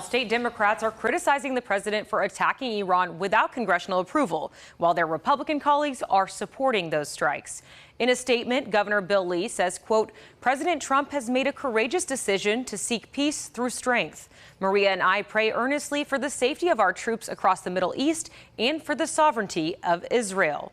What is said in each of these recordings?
State Democrats are criticizing the president for attacking Iran without congressional approval, while their Republican colleagues are supporting those strikes. In a statement, Governor Bill Lee says, quote, President Trump has made a courageous decision to seek peace through strength. Maria and I pray earnestly for the safety of our troops across the Middle East and for the sovereignty of Israel.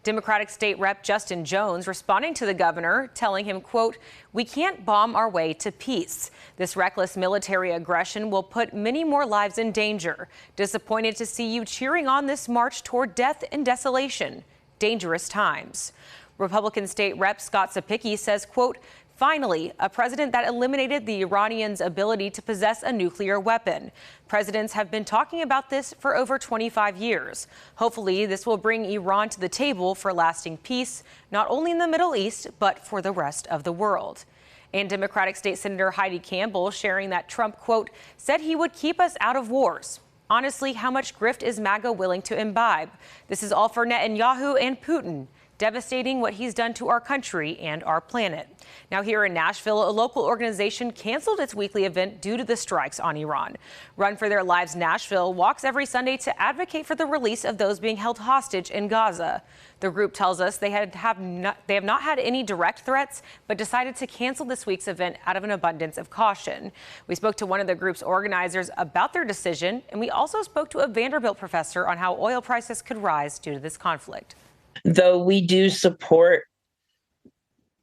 Democratic State Rep Justin Jones responding to the governor, telling him, quote, we can't bomb our way to peace. This reckless military aggression will put many more lives in danger. Disappointed to see you cheering on this march toward death and desolation. Dangerous times. Republican State Rep Scott Sapicki says, quote, finally, a president that eliminated the Iranians' ability to possess a nuclear weapon. Presidents have been talking about this for over 25 years. Hopefully, this will bring Iran to the table for lasting peace, not only in the Middle East, but for the rest of the world. And Democratic State Senator Heidi Campbell sharing that Trump, quote, said he would keep us out of wars. Honestly, how much grift is MAGA willing to imbibe? This is all for Netanyahu and Putin. Devastating what he's done to our country and our planet. Now here in Nashville, a local organization canceled its weekly event due to the strikes on Iran. Run for Their Lives Nashville walks every Sunday to advocate for the release of those being held hostage in Gaza. The group tells us they have not had any direct threats, but decided to cancel this week's event out of an abundance of caution. We spoke to one of the group's organizers about their decision, and we also spoke to a Vanderbilt professor on how oil prices could rise due to this conflict. Though we do support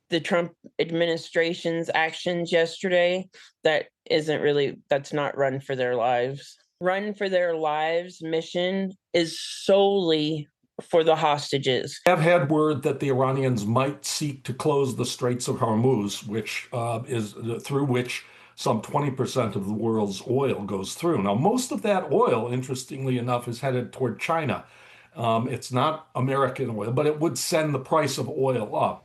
the Trump administration's actions yesterday, that's not Run for Their Lives. Run for Their Lives mission is solely for the hostages. I've had word that the Iranians might seek to close the Straits of Hormuz, which is through which some 20% of the world's oil goes through. Now, most of that oil, interestingly enough, is headed toward China. It's not American oil, but it would send the price of oil up.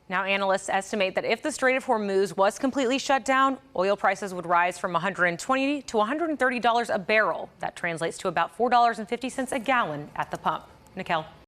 Now, analysts estimate that if the Strait of Hormuz was completely shut down, oil prices would rise from $120 to $130 a barrel. That translates to about $4.50 a gallon at the pump. Nikel.